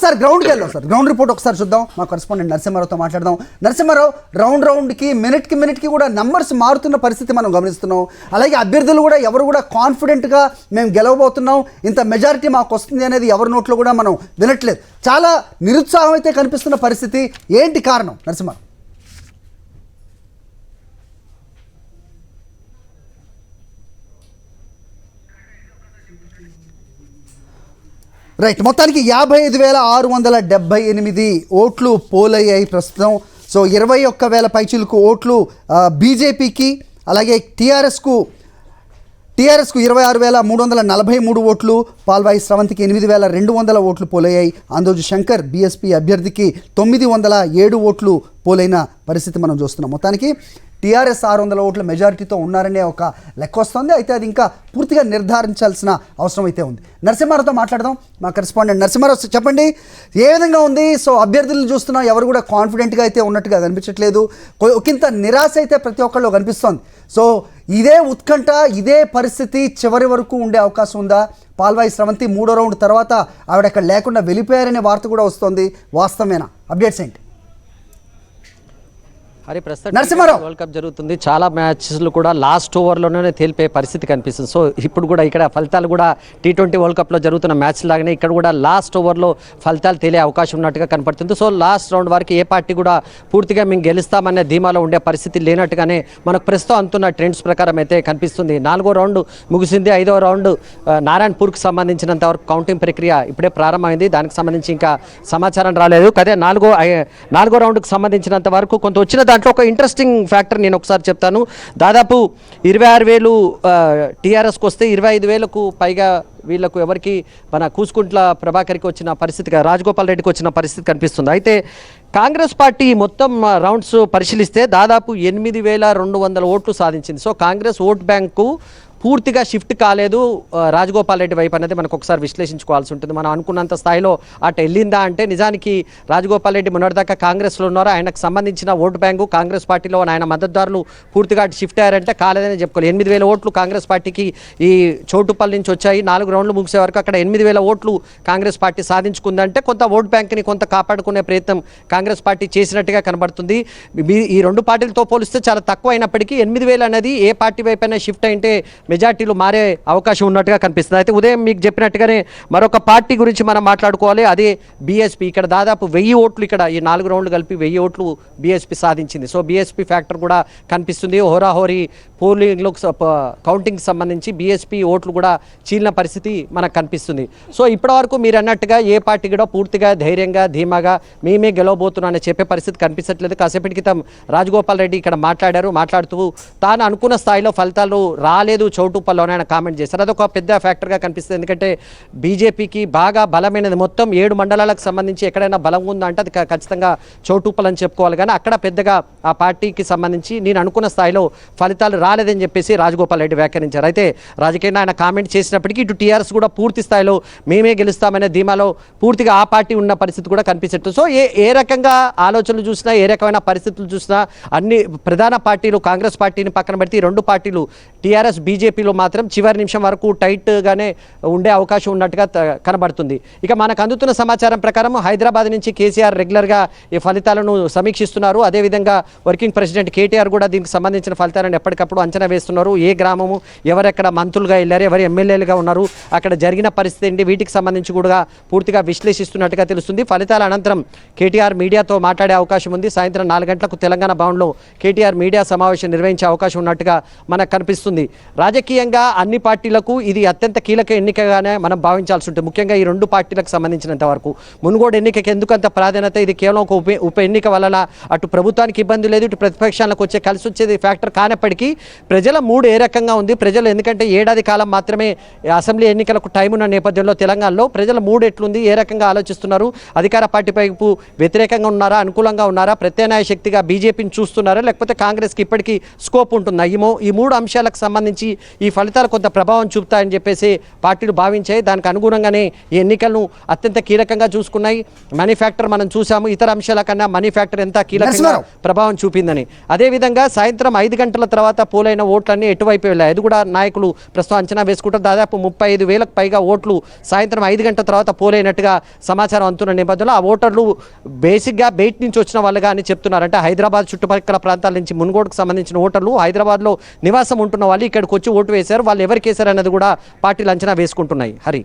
ఒకసారి గ్రౌండ్కి వెళ్దాం సార్, గ్రౌండ్ రిపోర్ట్ ఒకసారి చూద్దాం. మా కరెస్పాండెంట్ నరసింహారావుతో మాట్లాడదాం. నరసింహారావు, రౌండ్కి మినిట్కి కూడా నంబర్స్ మారుతున్న పరిస్థితి మనం గమనిస్తున్నాం. అలాగే అభ్యర్థులు కూడా ఎవరు కూడా కాన్ఫిడెంట్గా మేము గెలవబోతున్నాం, ఇంత మెజారిటీ మాకు వస్తుంది అనేది ఎవరి నోట్లో కూడా మనం వినట్లేదు. చాలా నిరుత్సాహం అయితే కనిపిస్తున్న పరిస్థితి. ఏంటి కారణం నరసింహారావు? రైట్, మొత్తానికి 55,678 ఓట్లు పోలయ్యాయి ప్రస్తుతం. సో 21,000 పైచిలకు ఓట్లు బీజేపీకి, అలాగే టీఆర్ఎస్కు 26,343 ఓట్లు, పాల్వాయి స్రవంతికి 8,200 ఓట్లు పోలయ్యాయి. అందోజు శంకర్ బీఎస్పీ అభ్యర్థికి 907 ఓట్లు పోలైన పరిస్థితి మనం చూస్తున్నాం. మొత్తానికి టీఆర్ఎస్ 600 ఓట్ల మెజారిటీతో ఉన్నారనే ఒక లెక్క వస్తుంది. అయితే అది ఇంకా పూర్తిగా నిర్ధారించాల్సిన అవసరం అయితే ఉంది. నరసింహారావుతో మాట్లాడదాం. మా కరెస్పాండెంట్ నరసింహారావు, చెప్పండి ఏ విధంగా ఉంది? సో అభ్యర్థులను చూస్తున్నాం, ఎవరు కూడా కాన్ఫిడెంట్గా అయితే ఉన్నట్టుగా కనిపించట్లేదు. ఒకంత నిరాశ అయితే ప్రతి ఒక్కళ్ళు కనిపిస్తోంది. సో ఇదే ఉత్కంఠ, ఇదే పరిస్థితి చివరి వరకు ఉండే అవకాశం ఉందా? పాల్వాయి స్రవంతి 3వ రౌండ్ తర్వాత ఆవిడ అక్కడ లేకుండా వెళ్ళిపోయారనే వార్త కూడా వస్తుంది. వాస్తవమేనా? అప్డేట్స్ ఏంటి? మరి ప్రస్తుతం వరల్డ్ కప్ జరుగుతుంది. చాలా మ్యాచెస్లు కూడా లాస్ట్ ఓవర్లోనే తేలిపోయే పరిస్థితి కనిపిస్తుంది. సో ఇప్పుడు కూడా ఇక్కడ ఫలితాలు కూడా T20 వరల్డ్ కప్లో జరుగుతున్న మ్యాచ్ లాగానే ఇక్కడ కూడా లాస్ట్ ఓవర్లో ఫలితాలు తేలే అవకాశం ఉన్నట్టుగా కనపడుతుంది. సో లాస్ట్ రౌండ్ వరకు ఏ పార్టీ కూడా పూర్తిగా మేము గెలుస్తామనే ధీమాలో ఉండే పరిస్థితి లేనట్టుగానే మనకు ప్రస్తుతం అందుతున్న ట్రెండ్స్ ప్రకారం అయితే కనిపిస్తుంది. 4వ రౌండ్ ముగిసింది. 5వ రౌండ్ నారాయణపూర్కి సంబంధించినంత వరకు కౌంటింగ్ ప్రక్రియ ఇప్పుడే ప్రారంభమైంది. దానికి సంబంధించి ఇంకా సమాచారం రాలేదు. అదే 4వ రౌండ్కి సంబంధించినంత వరకు కొంత వచ్చిన దాంట్లో ఒక ఇంట్రెస్టింగ్ ఫ్యాక్టర్ నేను ఒకసారి చెప్తాను. దాదాపు 26,000 టీఆర్ఎస్కి వస్తే 25,000కు పైగా వీళ్లకు ఎవరికి మన కూసుకుంట్ల ప్రభాకర్కి వచ్చిన పరిస్థితిగా, రాజగోపాల్ రెడ్డికి వచ్చిన పరిస్థితి కనిపిస్తుంది. అయితే కాంగ్రెస్ పార్టీ మొత్తం రౌండ్స్ పరిశీలిస్తే దాదాపు 8,200 ఓట్లు సాధించింది. సో కాంగ్రెస్ ఓట్ బ్యాంకు పూర్తిగా షిఫ్ట్ కాలేదు రాజగోపాల్ రెడ్డి వైపు అనేది మనకు ఒకసారి విశ్లేషించుకోవాల్సి ఉంటుంది. మనం అనుకున్నంత స్థాయిలో అటు వెళ్ళిందా అంటే నిజానికి రాజగోపాల్ రెడ్డి మొన్నటిదాకా కాంగ్రెస్లో ఉన్నారు. ఆయనకు సంబంధించిన ఓటు బ్యాంకు కాంగ్రెస్ పార్టీలో ఆయన మద్దతుదారులు పూర్తిగా అటు షిఫ్ట్ అయ్యారంటే కాలేదని చెప్పుకోవాలి. 8,000 ఓట్లు కాంగ్రెస్ పార్టీకి ఈ చోటుపల్లి నుంచి వచ్చాయి. 4 రౌండ్లు ముగిసే వరకు అక్కడ 8,000 ఓట్లు కాంగ్రెస్ పార్టీ సాధించుకుందంటే కొంత ఓటు బ్యాంక్ని కొంత కాపాడుకునే ప్రయత్నం కాంగ్రెస్ పార్టీ చేసినట్టుగా కనబడుతుంది. ఈ రెండు పార్టీలతో పోలిస్తే చాలా తక్కువ అయినప్పటికీ 8,000 అనేది ఏ పార్టీ వైపైనా షిఫ్ట్ అయితే మెజార్టీలు మారే అవకాశం ఉన్నట్టుగా కనిపిస్తుంది. అయితే ఉదయం మీకు చెప్పినట్టుగానే మరొక పార్టీ గురించి మనం మాట్లాడుకోవాలి. అదే బీఎస్పీ. ఇక్కడ దాదాపు 1000 ఓట్లు, ఇక్కడ ఈ 4 రౌండ్లు కలిపి 1000 ఓట్లు బీఎస్పీ సాధించింది. సో బీఎస్పీ ఫ్యాక్టర్ కూడా కనిపిస్తుంది. హోరాహోరీ పోలింగ్లో కౌంటింగ్కి సంబంధించి బీఎస్పీ ఓట్లు కూడా చీలిన పరిస్థితి మనకు కనిపిస్తుంది. సో ఇప్పటివరకు మీరు అన్నట్టుగా ఏ పార్టీ కూడా పూర్తిగా ధైర్యంగా ధీమాగా మేమే గెలవబోతున్నాం అని చెప్పే పరిస్థితి కనిపించట్లేదు. కాసేపటి క్రితం రాజగోపాల్ రెడ్డి ఇక్కడ మాట్లాడుతూ తాను అనుకున్న స్థాయిలో ఫలితాలు రాలేదు చౌటుప్పల్లోనే ఆయన కామెంట్ చేశారు. అదొక పెద్ద ఫ్యాక్టర్గా కనిపిస్తుంది. ఎందుకంటే బీజేపీకి బాగా బలమైనది మొత్తం 7 మండలాలకు సంబంధించి ఎక్కడైనా బలం ఉందంటే అది ఖచ్చితంగా చౌటుప్పల్ అని చెప్పుకోవాలి. కానీ అక్కడ పెద్దగా ఆ పార్టీకి సంబంధించి నేను అనుకున్న స్థాయిలో ఫలితాలు రాలేదని చెప్పేసి రాజగోపాల్ రెడ్డి వ్యాఖ్యానించారు. అయితే రాజకీయంగా ఆయన కామెంట్ చేసినప్పటికీ ఇటు టీఆర్ఎస్ కూడా పూర్తి స్థాయిలో మేమే గెలుస్తామనే ధీమాలో పూర్తిగా ఆ పార్టీ ఉన్న పరిస్థితి కూడా కనిపించట్టు. సో ఏ రకంగా ఆలోచనలు చూసినా, ఏ రకమైన పరిస్థితులు చూసినా అన్ని ప్రధాన పార్టీలు కాంగ్రెస్ పార్టీని పక్కన పెడితే ఈ 2 పార్టీలు టీఆర్ఎస్ బీజేపీలో మాత్రం చివరి నిమిషం వరకు టైట్గానే ఉండే అవకాశం ఉన్నట్టుగా కనబడుతుంది. ఇక మనకు అందుతున్న సమాచారం ప్రకారం హైదరాబాద్ నుంచి కేసీఆర్ రెగ్యులర్గా ఈ ఫలితాలను సమీక్షిస్తున్నారు. అదేవిధంగా వర్కింగ్ ప్రెసిడెంట్ కేటీఆర్ కూడా దీనికి సంబంధించిన ఫలితాలను ఎప్పటికప్పుడు అంచనా వేస్తున్నారు. ఏ గ్రామము, ఎవరెక్కడ మంత్రులుగా వెళ్ళారు, ఎవరు ఎమ్మెల్యేలుగా ఉన్నారు, అక్కడ జరిగిన పరిస్థితి ఏంటి, వీటికి సంబంధించి కూడా పూర్తిగా విశ్లేషిస్తున్నట్టుగా తెలుస్తుంది. ఫలితాల అనంతరం కేటీఆర్ మీడియాతో మాట్లాడే అవకాశం ఉంది. సాయంత్రం 4 గంటలకు తెలంగాణ భవన్లో కేటీఆర్ మీడియా సమావేశం నిర్వహించే అవకాశం ఉన్నట్టుగా మనకు కనిపిస్తుంది. రాజకీయంగా అన్ని పార్టీలకు ఇది అత్యంత కీలక ఎన్నికగానే మనం భావించాల్సి ఉంటుంది. ముఖ్యంగా ఈ 2 పార్టీలకు సంబంధించినంత వరకు మునుగోడు ఎన్నికకి ఎందుకంత ప్రాధాన్యత, ఇది కేవలం ఒక ఉప ఎన్నిక వలన అటు ప్రభుత్వానికి ఇబ్బంది లేదు, ఇటు ప్రతిపక్షాలకు కలిసి వచ్చేది ఫ్యాక్టర్ కానప్పటికీ ప్రజల మూడు ఏ రకంగా ఉంది, ప్రజలు ఎందుకంటే ఏడాది కాలం మాత్రమే అసెంబ్లీ ఎన్నికలకు టైం ఉన్న నేపథ్యంలో తెలంగాణలో ప్రజల మూడు ఎట్లుంది, ఏ రకంగా ఆలోచిస్తున్నారు, అధికార పార్టీ వైపు వ్యతిరేకంగా ఉన్నారా, అనుకూలంగా ఉన్నారా, ప్రత్యామ్నాయ శక్తిగా బీజేపీని చూస్తున్నారా, లేకపోతే కాంగ్రెస్కి ఇప్పటికీ స్కోప్ ఉంటుందా, ఈ 3 అంశాలకు సంబంధించి ఈ ఫలితాలు కొంత ప్రభావం చూపుతాయని చెప్పేసి పార్టీలు భావించాయి. దానికి అనుగుణంగానే ఈ ఎన్నికలను అత్యంత కీలకంగా చూసుకున్నాయి. మనీ ఫ్యాక్టర్ మనం చూసాము, ఇతర అంశాల కన్నా మనీ ఫ్యాక్టర్ ఎంత కీలకంగా ప్రభావం చూపిందని. అదేవిధంగా సాయంత్రం 5 గంటల తర్వాత పోలైన ఓట్లన్నీ ఎటువైపు వెళ్ళాయి అది కూడా నాయకులు ప్రస్తుతం అంచనా వేసుకుంటారు. దాదాపు 35,000కు పైగా ఓట్లు సాయంత్రం 5 గంటల తర్వాత పోలైనట్టుగా సమాచారం అందుతున్న నేపథ్యంలో ఆ ఓటర్లు బేసిక్గా బయట నుంచి వచ్చిన వాళ్ళుగా అని చెప్తున్నారు. అంటే హైదరాబాద్ చుట్టుపక్కల ప్రాంతాల నుంచి మున్గోడుకు సంబంధించిన ఓటర్లు హైదరాబాద్లో నివాసం ఉంటున్న వాళ్ళు ఇక్కడికి వచ్చి ఓటు వేశారు. వాళ్ళు ఎవరికి వేశారు అన్నది కూడా పార్టీలు అంచనా వేసుకుంటున్నాయి. హరి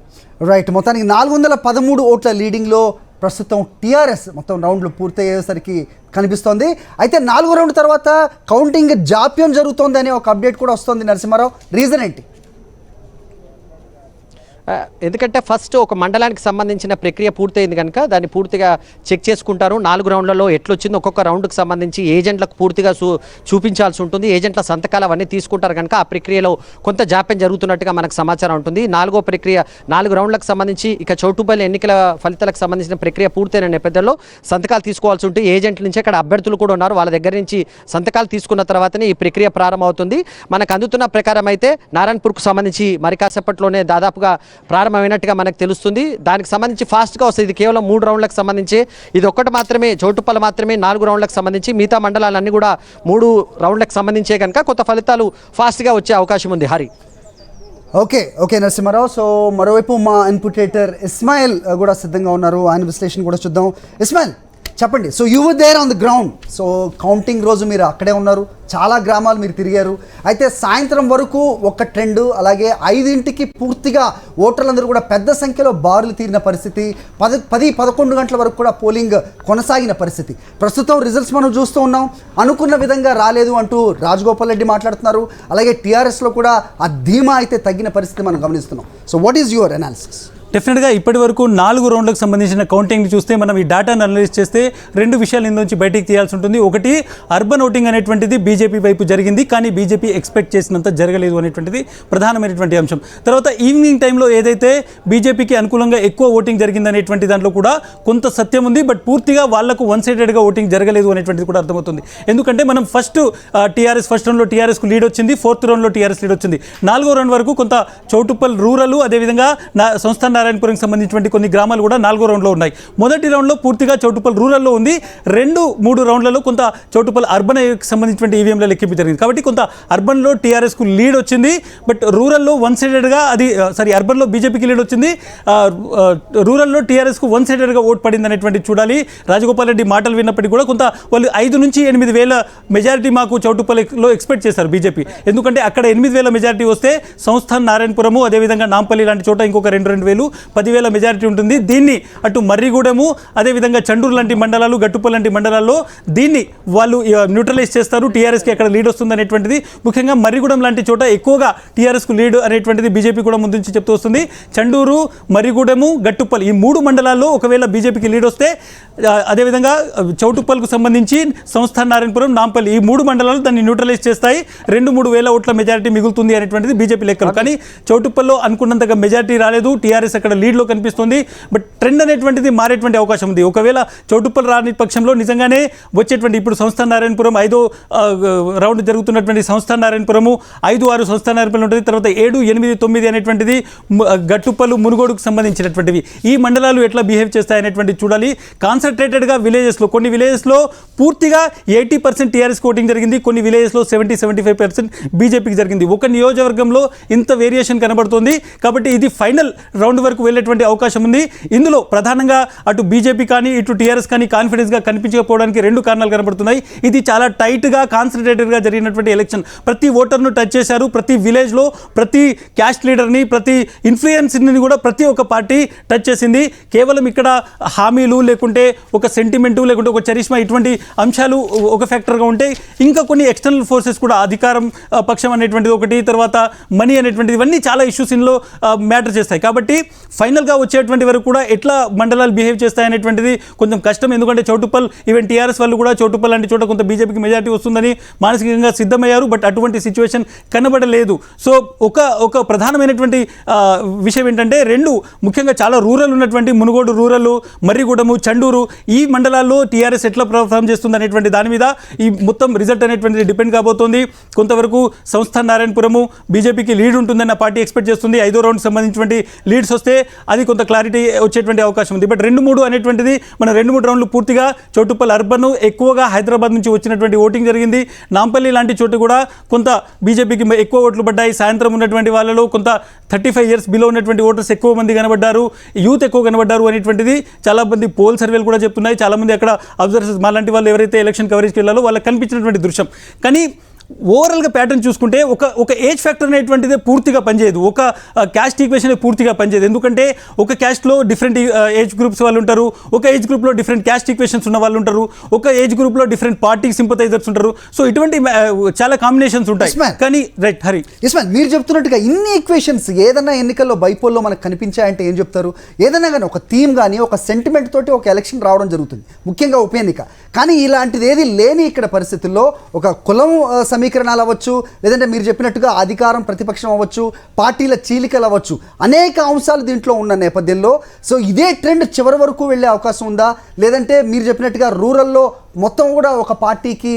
రైట్, మొత్తానికి 413 ఓట్ల లీడింగ్లో ప్రస్తుతం టీఆర్ఎస్ మొత్తం రౌండ్లు పూర్తయ్యేసరికి కనిపిస్తోంది. అయితే 4వ రౌండ్ తర్వాత కౌంటింగ్ జాప్యం జరుగుతోంది అనే ఒక అప్డేట్ కూడా వస్తుంది నరసింహారావు. రీజన్ ఏంటి? ఎందుకంటే ఫస్ట్ ఒక మండలానికి సంబంధించిన ప్రక్రియ పూర్తయింది కనుక దాన్ని పూర్తిగా చెక్ చేసుకుంటారు. 4 రౌండ్లలో ఎట్లొచ్చిందో ఒక్కొక్క రౌండ్కి సంబంధించి ఏజెంట్లకు పూర్తిగా చూపించాల్సి ఉంటుంది. ఏజెంట్ల సంతకాలు అవన్నీ తీసుకుంటారు కనుక ఆ ప్రక్రియలో కొంత జాప్యం జరుగుతున్నట్టుగా మనకు సమాచారం ఉంటుంది. 4వ ప్రక్రియ 4 రౌండ్లకు సంబంధించి ఇక చౌటుపల్లి ఎన్నికల ఫలితాలకు సంబంధించిన ప్రక్రియ పూర్తయిన నేపథ్యంలో సంతకాలు తీసుకోవాల్సి ఉంటుంది. ఏజెంట్ల నుంచి అక్కడ అభ్యర్థులు కూడా ఉన్నారు, వాళ్ళ దగ్గర నుంచి సంతకాలు తీసుకున్న తర్వాతనే ఈ ప్రక్రియ ప్రారంభమవుతుంది. మనకు అందుతున్న ప్రకారం అయితే నారాయణపూర్కు సంబంధించి మరి కాసేపట్లోనే దాదాపుగా ప్రారంభమైనట్టుగా మనకు తెలుస్తుంది. దానికి సంబంధించి ఫాస్ట్గా వస్తుంది. ఇది కేవలం 3 రౌండ్లకు సంబంధించి, ఇది ఒక్కటి మాత్రమే చౌటుప్పల్ మాత్రమే 4 రౌండ్లకు సంబంధించి, మిగతా మండలాలన్నీ కూడా 3 రౌండ్లకు సంబంధించే కనుక కొత్త ఫలితాలు ఫాస్ట్గా వచ్చే అవకాశం ఉంది. హరి ఓకే నరసింహారావు. సో మరోవైపు మా ఇన్పుటేటర్ ఇస్మాయిల్ కూడా సిద్ధంగా ఉన్నారు, ఆయన విశ్లేషణ కూడా చూద్దాం. ఇస్మాయిల్ చెప్పండి. So you were there on the ground. So counting రోజు మీరు అక్కడే ఉన్నారు, చాలా గ్రామాలు మీరు తిరిగారు. అయితే సాయంత్రం వరకు ఒక ట్రెండ్, అలాగే 5ంటికి పూర్తిగా ఓటర్లందరూ కూడా పెద్ద సంఖ్యలో బారులు తీరిన పరిస్థితి, 10-11 గంటల వరకు కూడా పోలింగ్ కొనసాగిన పరిస్థితి. ప్రస్తుతం రిజల్ట్స్ మనం చూస్తూ ఉన్నాం. అనుకున్న విధంగా రాలేదు అంటూ రాజగోపాల్ రెడ్డి మాట్లాడుతున్నారు. అలాగే టీఆర్ఎస్లో కూడా ఆ ధీమా అయితే తగ్గిన పరిస్థితి మనం గమనిస్తున్నాం. So what is your analysis? డెఫినెట్గా ఇప్పటి వరకు 4 రౌండ్లకు సంబంధించిన కౌంటింగ్ని చూస్తే మనం ఈ డేటాను అనలైజ్ చేస్తే 2 విషయాలు ఇందులోంచి బయటికి తీయాల్సి ఉంటుంది. ఒకటి, అర్బన్ ఓటింగ్ అనేటువంటిది బీజేపీ వైపు జరిగింది, కానీ బీజేపీ ఎక్స్పెక్ట్ చేసినంత జరగలేదు అనేటువంటిది ప్రధానమైనటువంటి అంశం. తర్వాత ఈవినింగ్ టైంలో ఏదైతే బీజేపీకి అనుకూలంగా ఎక్కువ ఓటింగ్ జరిగిందనేటువంటి దాంట్లో కూడా కొంత సత్యం ఉంది. బట్ పూర్తిగా వాళ్లకు వన్ సైడెడ్గా ఓటింగ్ జరగలేదు అనేటువంటిది కూడా అర్థమవుతుంది. ఎందుకంటే మనం టీఆర్ఎస్ ఫస్ట్ రౌండ్లో టీఆర్ఎస్కు లీడ్ వచ్చింది, 4th రౌండ్లో టీఆర్ఎస్ లీడ్ వచ్చింది. 4వ రౌండ్ వరకు కొంత చౌటుప్పల్ రూరల్, అదేవిధంగా సంస్థాన నారాయణపురం సంబంధించినటువంటి కొన్ని గ్రామాలు కూడా 4వ రౌండ్లో ఉన్నాయి. మొదటి రౌండ్లో పూర్తిగా చౌటుప్పల్ రూరల్లో ఉంది. 2-3 రౌండ్లలో కొంత చౌటుప్పల్ అర్బన్ సంబంధించినటువంటి ఈవీఎంల లెక్కింపు జరిగింది. కాబట్టి కొంత అర్బన్లో టీఆర్ఎస్కు లీడ్ వచ్చింది. బట్ రూరల్లో వన్ సైడెడ్గా అర్బన్లో బీజేపీకి లీడ్ వచ్చింది, రూరల్లో టీఆర్ఎస్కు వన్ సైడెడ్గా ఓట్ పడింది అనేటువంటి చూడాలి. రాజగోపాల్ రెడ్డి మాటలు విన్నప్పటికీ కూడా కొంత వాళ్ళు 5-8 వేల మెజారిటీ మాకు చౌటుప్పల్లిలో ఎక్స్పెక్ట్ చేశారు బీజేపీ. ఎందుకంటే అక్కడ 8 వేల మెజారిటీ వస్తే సంస్థాన్ నారాయణపురము, అదేవిధంగా నాంపల్లి లాంటి చోట ఇంకొక 2 వేలు 10,000 మెజారిటీ ఉంటుంది. దీన్ని అటు మర్రిగూడెము, అదేవిధంగా చండూరు లాంటి మండలాలు, గట్టుపల్లి లాంటి మండలాల్లో దీన్ని వాళ్ళు న్యూట్రలైజ్ చేస్తారు. టీఆర్ఎస్కి అక్కడ లీడ్ వస్తుంది అనేటువంటిది, ముఖ్యంగా మర్రిగూడెం లాంటి చోట ఎక్కువగా టీఆర్ఎస్కు లీడ్ అనేటువంటిది బీజేపీ కూడా ముందు నుంచి చెప్తూ వస్తుంది. చండూరు, మర్రిగూడెము, గట్టుపల్లి ఈ 3 మండలాల్లో ఒకవేళ బీజేపీకి లీడ్ వస్తే, అదేవిధంగా చౌటుప్పల్కు సంబంధించి సంస్థాన్ నారాయణపురం, నాంపల్లి ఈ 3 మండలాలు దాన్ని న్యూట్రలైజ్ చేస్తాయి. 2-3 వేల ఓట్ల మెజారిటీ మిగులుతుంది అనేటువంటిది బీజేపీ లెక్కలు. కానీ చౌటుప్పల్లో అనుకున్నంతగా మెజారిటీ రాలేదు, టీఆర్ఎస్ అక్కడ లీడ్లో కనిపిస్తుంది. బట్ ట్రెండ్ అనేటువంటిది మారేటువంటి అవకాశం ఉంది. ఒకవేళ చౌటుప్పల్ రాని పక్షంలో నిజంగానే వచ్చేటువంటి ఇప్పుడు సంస్థాన నారాయణపురం 5వ రౌండ్ జరుగుతున్నటువంటి సంస్థాన నారాయణపురము 5-6 సంస్థాన నారాయణపురం ఉంటుంది. తర్వాత 7, 8, 9 అనేటువంటిది గట్టుప్పలు, మునుగోడుకు సంబంధించినటువంటివి. ఈ మండలాలు ఎట్లా బిహేవ్ చేస్తాయనేటువంటి చూడాలి. కాన్సన్ట్రేటెడ్గా విలేజెస్లో, కొన్ని విలేజెస్లో పూర్తిగా 80% టీఆర్ఎస్ ఓటింగ్ జరిగింది, కొన్ని విలేజెస్లో 70-75% బీజేపీకి జరిగింది. ఒక నియోజకవర్గంలో ఇంత వేరియేషన్ కనబడుతుంది. కాబట్టి ఇది ఫైనల్ రౌండ్ వరకు వెళ్ళేటువంటి అవకాశం ఉంది. ఇందులో ప్రధానంగా అటు బీజేపీ కానీ ఇటు టీఆర్ఎస్ కానీ కాన్ఫిడెన్స్గా కనిపించకపోవడానికి 2 కారణాలు కనబడుతున్నాయి. ఇది చాలా టైట్గా కాన్సన్ట్రేటెడ్గా జరిగినటువంటి ఎలక్షన్. ప్రతి ఓటర్ను టచ్ చేశారు. ప్రతి విలేజ్లో ప్రతి క్యాస్ట్ లీడర్ని, ప్రతి ఇన్ఫ్లుయెన్స్ని కూడా ప్రతి ఒక్క పార్టీ టచ్ చేసింది. కేవలం ఇక్కడ హామీలు, లేకుంటే ఒక సెంటిమెంటు, లేకుంటే ఒక చరిష్మా ఇటువంటి అంశాలు ఒక ఫ్యాక్టర్గా ఉంటే, ఇంకా కొన్ని ఎక్స్టర్నల్ ఫోర్సెస్ కూడా, అధికారం పక్షం అనేటువంటిది ఒకటి, తర్వాత మనీ అనేటువంటిది, ఇవన్నీ చాలా ఇష్యూస్ ఇందులో మ్యాటర్ చేస్తాయి. కాబట్టి ఫైనల్గా వచ్చేటువంటి వరకు కూడా ఎట్లా మండలాలు బిహేవ్ చేస్తాయనేటువంటిది కొంచెం కష్టం. ఎందుకంటే చౌటుప్పల్ ఈవెన్ టీఆర్ఎస్ వాళ్ళు కూడా చౌటుప్పల్ లాంటి చోట కొంత బీజేపీకి మెజారిటీ వస్తుందని మానసికంగా సిద్ధమయ్యారు. బట్ అటువంటి సిచ్యువేషన్ కనబడలేదు. సో ఒక ప్రధానమైనటువంటి విషయం ఏంటంటే ముఖ్యంగా చాలా రూరల్ ఉన్నటువంటి మునుగోడు రూరల్, మర్రిగూడెము, చండూరు ఈ మండలాల్లో టీఆర్ఎస్ ఎట్లా పర్ఫామ్ చేస్తుంది అనేటువంటి దాని మీద ఈ మొత్తం రిజల్ట్ అనేటువంటిది డిపెండ్ కాబోతోంది. కొంతవరకు సంస్థాన్ నారాయణపురము బీజేపీకి లీడ్ ఉంటుందని పార్టీ ఎక్స్పెక్ట్ చేస్తుంది. 5వ రౌండ్ సంబంధించినటువంటి లీడ్స్ వస్తే అది కొంత క్లారిటీ వచ్చేటువంటి అవకాశం ఉంది. బట్ 2-3 అనేటువంటిది మన 2-3 రౌండ్లు పూర్తిగా చౌటుప్పల్ అర్బన్ ఎక్కువగా హైదరాబాద్ నుంచి వచ్చినటువంటి ఓటింగ్ జరిగింది. నాంపల్లి లాంటి చోటు కూడా కొంత బీజేపీకి ఎక్కువ ఓట్లు పడ్డాయి. సాయంత్రం ఉన్నటువంటి వాళ్ళలో కొంత 35 ఇయర్స్ బిలో ఉన్నటువంటి ఓటర్స్ ఎక్కువ మంది కనబడ్డారు, యూత్ ఎక్కువ కనబడ్డారు అనేటువంటిది చాలా మంది పోల్ సర్వేలు కూడా చెప్తున్నాయి. చాలామంది అక్కడ అబ్జర్వర్స్ మాలాంటి వాళ్ళు ఎవరైతే ఎలక్షన్ కవరేజ్కి వెళ్ళాలో వాళ్ళకి కనిపించినటువంటి దృశ్యం. కానీ ఓవరాల్గా ప్యాటర్న్ చూసుకుంటే ఒక ఏజ్ ఫ్యాక్టర్ అనేటువంటిదే పూర్తిగా పనిచేయదు, ఒక క్యాస్ట్ ఈక్వేషన్ పూర్తిగా పనిచేయదు. ఎందుకంటే ఒక క్యాస్ట్లో డిఫరెంట్ ఏజ్ గ్రూప్స్ వాళ్ళు ఉంటారు, ఒక ఏజ్ గ్రూప్లో డిఫరెంట్ క్యాస్ట్ ఈక్వేషన్స్ ఉన్న వాళ్ళు ఉంటారు, ఒక ఏజ్ గ్రూప్లో డిఫరెంట్ పార్టీకి సింపథైజర్స్ ఉంటారు. సో ఇటువంటి చాలా కాంబినేషన్స్ ఉంటాయి. కానీ రైట్ హరి ఇస్మాన్ మీరు చెప్తున్నట్టుగా ఇన్ని ఈక్వేషన్స్ ఏదైనా ఎన్నికల్లో బైపోల్లో మనకు కనిపించాయంటే ఏం చెప్తారు? ఏదైనా కానీ ఒక థీమ్ కానీ ఒక సెంటిమెంట్ తోటి ఒక ఎలక్షన్ రావడం జరుగుతుంది, ముఖ్యంగా ఉప ఎన్నిక. కానీ ఇలాంటిది ఏది లేని ఇక్కడ పరిస్థితుల్లో ఒక కులం సమీకరణాలు అవ్వచ్చు, లేదంటే మీరు చెప్పినట్టుగా అధికారం ప్రతిపక్షం అవ్వచ్చు, పార్టీల చీలికలు అవ్వచ్చు, అనేక అంశాలు దీంట్లో ఉన్న నేపథ్యంలో సో ఇదే ట్రెండ్ చివరి వరకు వెళ్ళే అవకాశం ఉందా? లేదంటే మీరు చెప్పినట్టుగా రూరల్లో మొత్తం కూడా ఒక పార్టీకి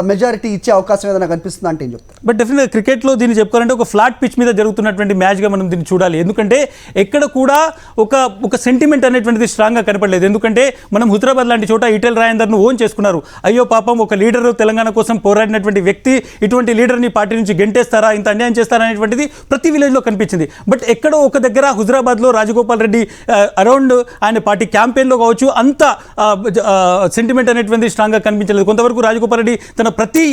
మెజారిటీ ఇచ్చే అవకాశం ఏదైనా కనిపిస్తుందా అంటే ఏం చెప్తారు? బట్ డెఫినెట్గా క్రికెట్లో దీన్ని చెప్పుకోవాలంటే ఒక ఫ్లాట్ పిచ్ మీద జరుగుతున్నటువంటి మ్యాచ్గా మనం దీన్ని చూడాలి. ఎందుకంటే ఎక్కడ కూడా ఒక సెంటిమెంట్ అనేటువంటిది స్ట్రాంగ్గా కనపడలేదు. ఎందుకంటే మనం హుజరాబాద్ లాంటి చోట ఈటెల రాజేందర్ను ఓన్ చేసుకున్నారు. అయ్యో పాపం ఒక లీడర్ తెలంగాణ కోసం పోరాడినటువంటి వ్యక్తి ఇటువంటి లీడర్ని పార్టీ నుంచి గెంటేస్తారా, ఇంత అన్యాయం చేస్తారా అనేటువంటిది ప్రతి విలేజ్లో కనిపించింది. బట్ ఎక్కడో ఒక దగ్గర హుజరాబాద్లో రాజగోపాల్ రెడ్డి అరౌండ్ ఆయన పార్టీ క్యాంపెయిన్లో కావచ్చు అంత సెంటిమెంట్ అనేటువంటిది స్ట్రాంగ్గా కనిపించలేదు. కొంతవరకు రాజగోపాల్ రెడ్డి తన ప్రతి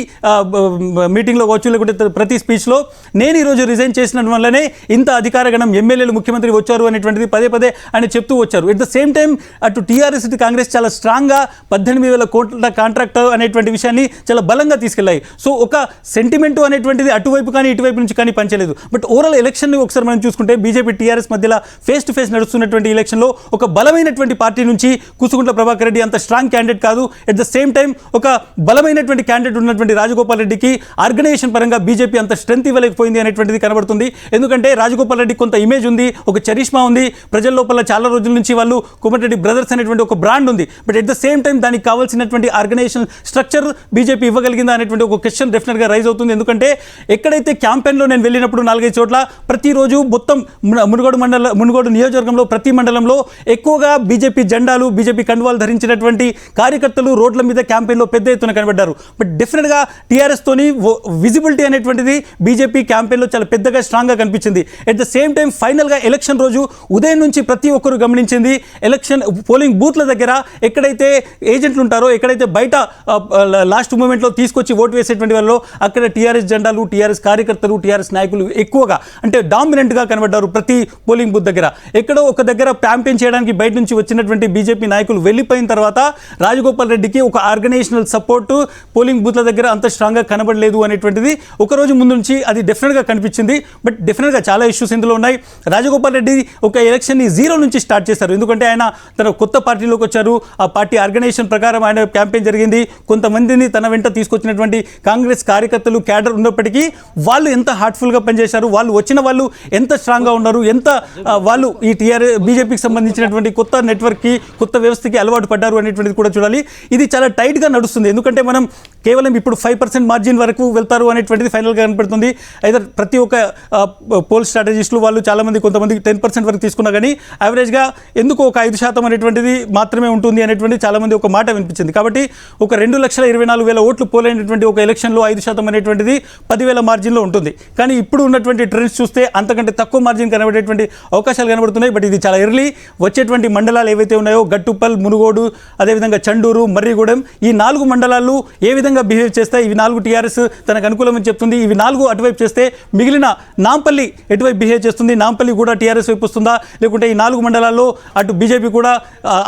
మీటింగ్లో కావచ్చు లేకుంటే ప్రతి స్పీచ్లో నేను ఈరోజు రిజైన్ చేసిన వల్లనే ఇంత అధికారగణం ఎమ్మెల్యేలు ముఖ్యమంత్రి వచ్చారు అనేటువంటిది పదే పదే ఆయన చెప్తూ వచ్చారు. ఎట్ ద సేమ్ టైం అటు టీఆర్ఎస్ ఇటు కాంగ్రెస్ చాలా స్ట్రాంగ్గా 18,000 కోట్ల కాంట్రాక్ట్ అనేటువంటి విషయాన్ని చాలా బలంగా తీసుకెళ్లాయి. సో ఒక సెంటిమెంటు అనేటువంటిది అటువైపు కానీ ఇటువైపు నుంచి కానీ పంచలేదు. బట్ ఓవరాల్ ఎలక్షన్ని ఒకసారి మనం చూసుకుంటే బీజేపీ టీఆర్ఎస్ మధ్యలో ఫేస్ టు ఫేస్ నడుస్తున్నటువంటి ఎలక్షన్లో ఒక బలమైనటువంటి పార్టీ నుంచి కూసుకుంట్ల ప్రభాకర్ రెడ్డి అంత స్ట్రాంగ్ క్యాండిడేట్ కాదు. ఎట్ ద సేమ్ టైం ఒక బలమైనటువంటి క్యాండిడేట్ ఉన్నటువంటి రాజగోపాల్ రెడ్డికి ఆర్గనైజేషన్ పరంగా బీజేపీ అంత స్ట్రెంత్ ఇవ్వలేకపోయింది అనేటువంటిది కనబడుతుంది. ఎందుకంటే రాజగోపాల్ రెడ్డి కొంత ఇమేజ్ ఉంది, ఒక చరిష్మా ఉంది, ప్రజల లోపల చాలా రోజుల నుంచి వాళ్ళు కోమటిరెడ్డి బ్రదర్స్ అనేటువంటి ఒక బ్రాండ్ ఉంది. But at the same time దానికి కావాల్సినటువంటి ఆర్గనైజేషన్ స్ట్రక్చర్ బీజేపీ ఇవ్వగలిగిందా అనేటువంటి ఒక క్వశ్చన్ డెఫినెట్గా రైజ్ అవుతుంది. ఎందుకంటే ఎక్కడైతే క్యాంపెయిన్లో నేను వెళ్ళినప్పుడు 4-5 చోట్ల ప్రతిరోజు మొత్తం మునుగోడు నియోజకవర్గంలో ప్రతి మండలంలో ఎక్కువగా బీజేపీ జెండాలు బీజేపీ కండువాలు ధరించినటువంటి కార్యకర్తలు రోడ్ల మీద క్యాంపెయిన్లో పెద్ద ఎత్తున కనబడ్డారు. బట్ డెఫినెట్గా టీఆర్ఎస్తోని విజిబిలిటీ అనేటువంటిది బీజేపీ క్యాంపెయిన్లో చాలా పెద్దగా స్ట్రాంగ్గా కనిపించింది. ఎట్ ద సేమ్ టైం ఫైనల్గా ఎలక్షన్ రోజు ఉదయం నుంచి ప్రతి ఒక్కరు గమనించింది ఎలక్షన్ పోలింగ్ బూత్ల దగ్గర ఎక్కడైతే ఏజెంట్లు ఉంటారో, ఎక్కడైతే బయట లాస్ట్ మూమెంట్లో తీసుకొచ్చి ఓటు వేసేటువంటి వాళ్ళు అక్కడ టీఆర్ఎస్ జెండాలు, టీఆర్ఎస్ కార్యకర్తలు, టీఆర్ఎస్ నాయకులు ఎక్కువగా అంటే డామినెంట్గా కనబడ్డారు ప్రతి పోలింగ్ బూత్ దగ్గర. ఎక్కడో ఒక దగ్గర క్యాంపెయిన్ చేయడానికి బయట నుంచి వచ్చినటువంటి బీజేపీ నాయకులు వెళ్ళిపోయిన తర్వాత రాజగోపాల్ రెడ్డికి ఒక ఆర్గనైజేషనల్ సపోర్టు పోలింగ్ బూత్ల దగ్గర అంత స్ట్రాంగ్గా కనబడలేదు అనేటువంటిది ఒకరోజు ముందు నుంచి అది డెఫినెట్గా కనిపించింది. బట్ డెఫినెట్గా చాలా ఇష్యూస్ ఇందులో ఉన్నాయి. రాజగోపాల్ రెడ్డి ఒక ఎలక్షన్ని 0 నుంచి స్టార్ట్ చేశారు. ఎందుకంటే ఆయన తన కొత్త పార్టీలోకి వచ్చారు. ఆ పార్టీ ఆర్గనైజేషన్ ప్రకారం ఆయన క్యాంపెయిన్ జరిగింది. కొంతమందిని తన వెంట తీసుకొచ్చినటువంటి కాంగ్రెస్ కార్యకర్తలు క్యాడర్ ఉన్నప్పటికీ వాళ్ళు ఎంత హార్ట్ఫుల్గా పనిచేశారు, వాళ్ళు వచ్చిన వాళ్ళు ఎంత స్ట్రాంగ్గా ఉన్నారు, ఎంత వాళ్ళు ఈ టీఆర్ఎస్ బీజేపీకి సంబంధించినటువంటి కొత్త నెట్వర్క్కి కొత్త వ్యవస్థకి అలవాటు పడ్డారు అనేటువంటిది కూడా చూడాలి. ఇది చాలా టైట్గా నడుస్తుంది. ఎందుకంటే మనం కేవలం ఇప్పుడు 5% మార్జిన్ వరకు వెళ్తారు అనేటువంటిది ఫైనల్గా కనపడుతుంది. అయితే ప్రతి ఒక్క పోల్ స్ట్రాటజిస్టులు వాళ్ళు చాలామంది కొంతమంది 10% వరకు తీసుకున్నా కానీ యావరేజ్గా ఎందుకు ఒక 5% అనేటువంటిది మాత్రమే ఉంటుంది అనేటువంటి చాలామంది ఒక మాట వినిపించింది. కాబట్టి ఒక 2,24,000 ఓట్లు పోలైనటువంటి ఒక ఎలక్షన్లో 5% అనేటువంటిది 10,000 మార్జిన్లో ఉంటుంది. కానీ ఇప్పుడు ఉన్నటువంటి ట్రెండ్స్ చూస్తే అంతకంటే తక్కువ మార్జిన్ కనబడేటువంటి అవకాశాలు కనబడుతున్నాయి. బట్ ఇది చాలా ఎర్లీ. వచ్చేటువంటి మండలాలు ఏవైతే ఉన్నాయో గట్టుప్పల్, మునుగోడు, అదేవిధంగా చండూరు, మర్రిగూడెం ఈ 4 మండలాలు ఏ విధంగా బిహేవ్ చేస్తాయి, ఇవి 4 టీఆర్ఎస్ తనకు అనుకూలమని చెప్తుంది. ఇవి 4 అటువైపు చేస్తే మిగిలిన నాంపల్లి ఎటువైపు బిహేవ్ చేస్తుంది, నాంపల్లి కూడా టీఆర్ఎస్ వైపు వస్తుందా, లేకుంటే ఈ 4 మండలాల్లో అటు బీజేపీ కూడా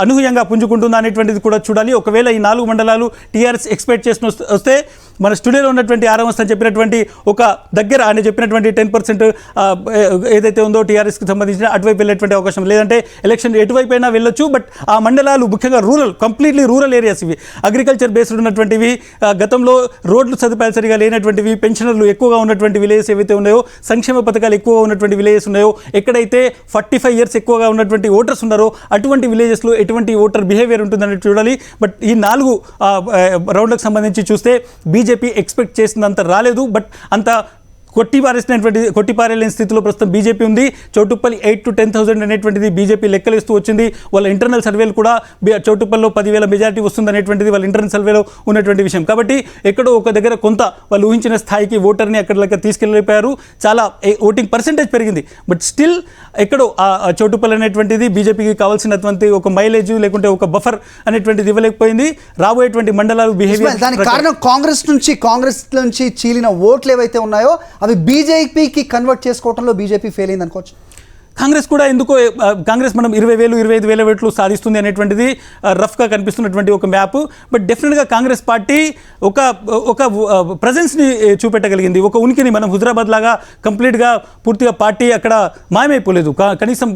అనూహ్యంగా పుంజుకుంటుందా అనేటువంటిది కూడా చూడాలి. ఒకవేళ ఈ 4 మండలాలు టీఆర్ఎస్ ఎక్స్పెక్ట్ చేసిన వస్తే మన స్టూడియోలో ఉన్నటువంటి ఆరామస్థాన్ చెప్పినటువంటి ఒక దగ్గర ఆయన చెప్పినటువంటి 10% ఏదైతే ఉందో టీఆర్ఎస్కి సంబంధించిన అటువైపు వెళ్ళేటువంటి అవకాశం లేదంటే ఎలక్షన్ ఎటువైపు అయినా వెళ్ళొచ్చు. బట్ ఆ మండలాలు ముఖ్యంగా కంప్లీట్లీ రూరల్ ఏరియాస్ ఇవి, అగ్రికల్చర్ బేస్డ్ ఉన్నటువంటివి, గతంలో రోడ్లు సదుపాయాలు సరిగా లేనటువంటివి, పెన్షనర్లు ఎక్కువగా ఉన్నటువంటి విలేజెస్ ఏవైతే ఉన్నాయో, సంక్షేమ పథకాలు ఎక్కువగా ఉన్నటువంటి విలేజెస్ ఉన్నాయో, ఎక్కడైతే 45 years ఎక్కువగా ఉన్నటువంటి ఓటర్స్ ఉన్నారో అటువంటి విలేజెస్లో ఎటువంటి ఓటర్ బిహేవియర్ ఉంటుందని చూడాలి. బట్ ఈ 4 రౌండ్లకు సంబంధించి చూస్తే బీజేపీ ఎక్స్పెక్ట్ చేసినంత రాలేదు. బట్ అంత కొట్టిపారేలేని స్థితిలో ప్రస్తుతం బీజేపీ ఉంది. చౌటుప్పల్ 8 to 10,000 అనేటువంటిది బీజేపీ లెక్కలేస్తూ వచ్చింది. వాళ్ళ ఇంటర్నల్ సర్వేలు కూడా చౌటుప్పల్లో 10,000 మెజారిటీ వస్తుంది అనేటువంటిది వాళ్ళ ఇంటర్నల్ సర్వేలో ఉన్నటువంటి విషయం. కాబట్టి ఎక్కడో ఒక దగ్గర కొంత వాళ్ళు ఊహించిన స్థాయికి ఓటర్ని అక్కడ తీసుకెళ్ళిపోయారు. చాలా ఓటింగ్ పర్సెంటేజ్ పెరిగింది. బట్ స్టిల్ ఎక్కడో ఆ చౌటుప్పల్ అనేటువంటిది బీజేపీకి కావాల్సినటువంటి ఒక మైలేజ్ లేకుంటే ఒక బఫర్ అనేటువంటిది ఇవ్వలేకపోయింది. రాబోయేటువంటి మండలాలు బిహేవియర్ దానికి కారణం కాంగ్రెస్ నుంచి చీలిన ఓట్లు ఏవైతే ఉన్నాయో అవి బీజేపీకి కన్వర్ట్ చేసుకోవడంలో బీజేపీ ఫెయిల్ అయింది అనుకోవచ్చు. కాంగ్రెస్ కూడా ఎందుకో కాంగ్రెస్ మనం 20,000 25,000 ఓట్లు సాధిస్తుంది అనేటువంటిది రఫ్గా కనిపిస్తున్నటువంటి ఒక మ్యాప్. బట్ డెఫినెట్గా కాంగ్రెస్ పార్టీ ఒక ప్రజెన్స్ని చూపెట్టగలిగింది, ఒక ఉనికిని. మనం హుజరాబాద్ లాగా కంప్లీట్గా పూర్తిగా పార్టీ అక్కడ మాయమైపోలేదు. కనీసం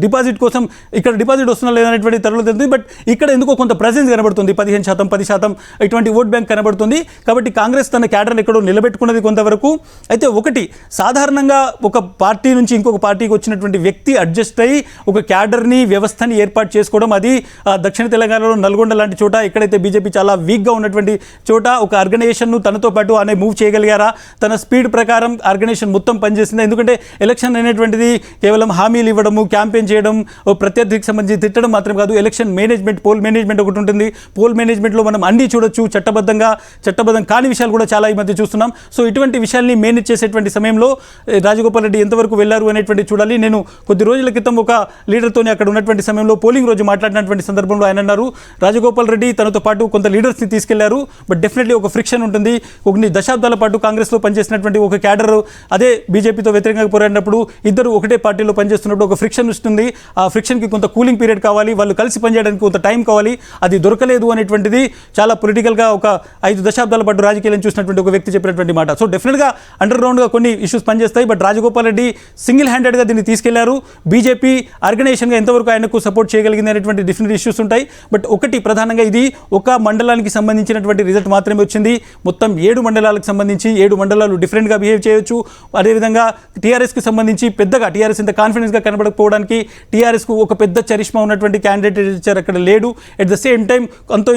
డిపాజిట్ కోసం ఇక్కడ డిపాజిట్ వస్తున్నా లేదనేటువంటి తరలో తెలుస్తుంది. బట్ ఇక్కడ ఎందుకో కొంత ప్రజెన్స్ కనబడుతుంది, 15%, 10% ఇటువంటి ఓట్ బ్యాంక్ కనబడుతుంది. కాబట్టి కాంగ్రెస్ తన క్యాడర్ని ఎక్కడో నిలబెట్టుకున్నది కొంతవరకు. అయితే ఒకటి సాధారణంగా ఒక పార్టీ నుంచి ఇంకొక పార్టీకి వచ్చిన వ్యక్తి అడ్జస్ట్ అయ్యి ఒక క్యాడర్ని వ్యవస్థని ఏర్పాటు చేసుకోవడం, అది దక్షిణ తెలంగాణలో నల్గొండ లాంటి చోట ఎక్కడైతే బీజేపీ చాలా వీక్గా ఉన్నటువంటి చోట ఒక ఆర్గనైజేషన్ను తనతో పాటు అనే మూవ్ చేయగలిగారా, తన స్పీడ్ ప్రకారం ఆర్గనైజేషన్ మొత్తం పనిచేసింది. ఎందుకంటే ఎలక్షన్ అనేటువంటిది కేవలం హామీలు ఇవ్వడము, క్యాంపెయిన్ చేయడం, ప్రత్యర్థికి సంబంధించి తిట్టడం మాత్రం కాదు. ఎలక్షన్ మేనేజ్మెంట్, పోల్ మేనేజ్మెంట్ ఒకటి ఉంటుంది. పోల్ మేనేజ్మెంట్లో మనం అన్నీ చూడొచ్చు, చట్టబద్ధం కాని విషయాలు కూడా చాలా ఈ మధ్య చూస్తున్నాం. సో ఇటువంటి విషయాల్ని మేనేజ్ చేసేటువంటి సమయంలో రాజగోపాల్ రెడ్డి ఎంతవరకు వెళ్ళారు అనేటువంటి చూడాలి. నేను కొద్ది రోజుల క్రితం ఒక లీడర్తోనే అక్కడ ఉన్నటువంటి సమయంలో పోలింగ్ రోజు మాట్లాడినటువంటి సందర్భంలో ఆయన అన్నారు, రాజగోపాల్ రెడ్డి తనతో పాటు కొంత లీడర్స్ని తీసుకెళ్లారు. బట్ డెఫినెట్లీ ఒక ఫ్రిక్షన్ ఉంటుంది. కొన్ని దశాబ్దాల పాటు కాంగ్రెస్లో పనిచేసినటువంటి ఒక క్యాడర్ అదే బీజేపీతో వ్యతిరేకంగా పోరాడినప్పుడు ఇద్దరు ఒకటే పార్టీలో పనిచేస్తున్నప్పుడు ఒక ఫ్రిక్షన్ వస్తుంది. ఆ ఫ్రిక్షన్కి కొంత కూలింగ్ పీరియడ్ కావాలి, వాళ్ళు కలిసి పనిచేయడానికి కొంత టైం కావాలి. అది దొరకలేదు అనేటువంటిది చాలా పొలిటికల్గా ఒక 5 దశాబ్దాల పాటు రాజకీయాలను చూసినటువంటి ఒక వ్యక్తి చెప్పినటువంటి మాట. సో డెఫినెట్గా అండర్ గ్రౌండ్గా కొన్ని ఇష్యూస్ పనిచేస్తాయి. బట్ రాజగోపాల్ రెడ్డి సింగిల్ హ్యాండెడ్గా దీన్ని తీసుకెళ్లారు. బీజేపీ ఆర్గనైజేషన్గా ఎంతవరకు ఆయనకు సపోర్ట్ చేయగలిగింది అనేటువంటి డిఫరెంట్ ఇష్యూస్ ఉంటాయి. బట్ ఒకటి ప్రధానంగా ఇది ఒక మండలానికి సంబంధించినటువంటి రిజల్ట్ మాత్రమే వచ్చింది. మొత్తం 7 మండలాలకు సంబంధించి 7 మండలాలు డిఫరెంట్గా బిహేవ్ చేయొచ్చు. అదేవిధంగా టీఆర్ఎస్కి సంబంధించి పెద్దగా టీఆర్ఎస్ ఇంత కాన్ఫిడెన్స్గా కనబడకపోవడానికి టీఆర్ఎస్కు ఒక పెద్ద చరిష్మా ఉన్నటువంటి క్యాండిడేట్ అక్కడ లేడు. ఎట్ ద సేమ్ టైం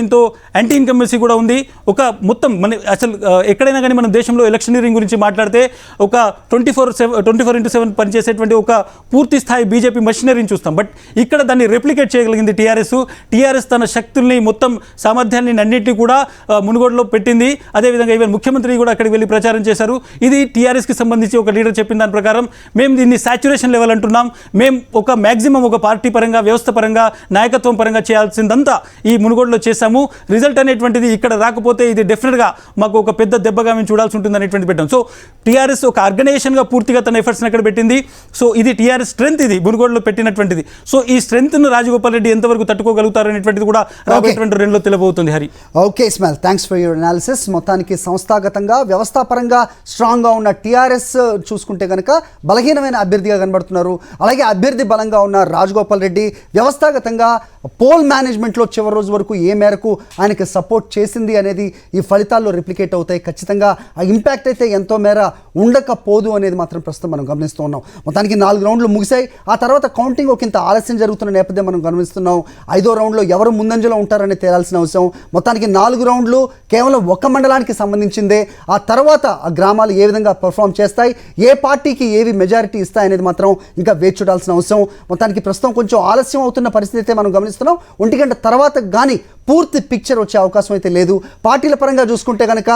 ఇంతో యాంటీ ఇన్కంబెన్సీ కూడా ఉంది. ఒక మొత్తం మన అసలు ఎక్కడైనా కానీ మనం దేశంలో ఎలక్షనీరింగ్ గురించి మాట్లాడితే ఒక 24/7 పనిచేసేటువంటి ఒక పూర్తి స్థాయి బీజేపీ మెషినరీని చూస్తాం. బట్ ఇక్కడ దాన్ని రెప్లికేట్ చేయగలిగింది టీఆర్ఎస్ తన శక్తుల్ని మొత్తం సామర్థ్యాన్ని అన్నింటినీ కూడా మునుగోడులో పెట్టింది. అదేవిధంగా ఈవెన్ ముఖ్యమంత్రి కూడా అక్కడికి వెళ్ళి ప్రచారం చేశారు. ఇది టీఆర్ఎస్కి సంబంధించి ఒక లీడర్ చెప్పిన దాని ప్రకారం మేము దీన్ని సాచ్యురేషన్ లెవెల్ అంటున్నాం. మేము ఒక మ్యాక్సిమం ఒక పార్టీ పరంగా, వ్యవస్థ పరంగా, నాయకత్వం పరంగా చేయాల్సిందంతా ఈ మునుగోడులో చేశాము. రిజల్ట్ అనేటువంటిది ఇక్కడ రాకపోతే ఇది డెఫినెట్గా మాకు ఒక పెద్ద దెబ్బగా మేము చూడాల్సి ఉంటుంది అనేటువంటి పెట్టాం. సో టీఆర్ఎస్ ఒక ఆర్గనైజేషన్గా పూర్తిగా తన ఎఫర్ట్స్ని అక్కడ పెట్టింది. సో ఇది టీఆర్ఎస్ స్ట్రెంత్, ఇది మునుగోడులో పెట్టినటువంటిది. సో ఈ స్ట్రెంత్ను రాజగోపాల్ రెడ్డి ఎంతవరకు తట్టుకోగలుగుతారు అనేటువంటిది కూడా రాబోయేటువంటి 2లో తెలియబోతుంది. Hari, okay Ismail, thanks for your analysis. మొత్తానికి సంస్థాగతంగా, వ్యవస్థాపరంగా స్ట్రాంగ్గా ఉన్న టీఆర్ఎస్ చూసుకుంటే కనుక బలహీనమైన అభ్యర్థిగా కనబడుతున్నారు. అలాగే అభ్యర్థి బలంగా ఉన్న రాజగోపాల్ రెడ్డి వ్యవస్థాగతంగా పోల్ మేనేజ్మెంట్లో చివరి రోజు వరకు ఏ మేరకు ఆయనకి సపోర్ట్ చేసింది అనేది ఈ ఫలితాల్లో రిప్లికేట్ అవుతాయి. ఖచ్చితంగా ఆ ఇంపాక్ట్ అయితే ఎంతో మేర ఉండకపోదు అనేది మాత్రం ప్రస్తుతం మనం గమనిస్తూ ఉన్నాం. మొత్తానికి 4 రౌండ్లు ముగిశాయి. ఆ తర్వాత కౌంటింగ్ ఒక ఇంత ఆలస్యం జరుగుతున్న నేపథ్యం మనం గమనిస్తున్నాం. 5వ రౌండ్లో ఎవరు ముందంజలో ఉంటారని తేలాల్సిన అవసరం. మొత్తానికి 4 రౌండ్లు కేవలం ఒక మండలానికి సంబంధించిందే. ఆ తర్వాత ఆ గ్రామాలు ఏ విధంగా పర్ఫామ్ చేస్తాయి, ఏ పార్టీకి ఏవి మెజారిటీ ఇస్తాయనేది మాత్రం ఇంకా వేచి చూడాల్సిన అవసరం. మొత్తానికి ప్రస్తుతం కొంచెం ఆలస్యం అవుతున్న పరిస్థితి అయితే మనం గమనిస్తున్నాం. 1 గంట తర్వాత కానీ పూర్తి పిక్చర్ వచ్చే అవకాశం అయితే లేదు. పార్టీల పరంగా చూసుకుంటే కనుక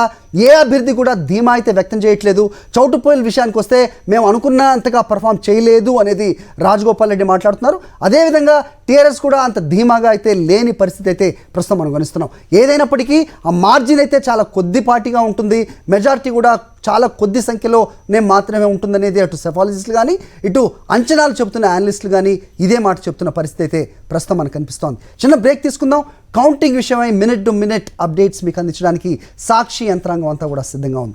ఏ అభ్యర్థి కూడా ధీమా అయితే వ్యక్తం చేయట్లేదు. చౌటుప్పల్ విషయానికి వస్తే మేము అనుకున్నంతగా పర్ఫామ్ చేయలేదు అనేది రాజగోపాల్ రెడ్డి మాట్లాడుతున్నారు. అదేవిధంగా టీఆర్ఎస్ కూడా అంత ధీమాగా అయితే లేని పరిస్థితి అయితే ప్రస్తుతం మనం గమనిస్తున్నాం. ఏదైనప్పటికీ ఆ మార్జిన్ అయితే చాలా కొద్దిపాటిగా ఉంటుంది. మెజారిటీ కూడా చాలా కొద్ది సంఖ్యలోనే మాత్రమే ఉంటుందనేది అటు సెఫాలజిస్టులు కానీ, ఇటు అంచనాలు చెబుతున్న అనలిస్టులు కానీ ఇదే మాట చెప్తున్న పరిస్థితి అయితే ప్రస్తుతం మనకు కనిపిస్తోంది. చిన్న బ్రేక్ తీసుకుందాం. కౌంటింగ్ విషయమై మినిట్ టు మినిట్ అప్డేట్స్ మీకు అందించడానికి సాక్షి యంత్రాంగం అంతా కూడా సిద్ధంగా ఉంది.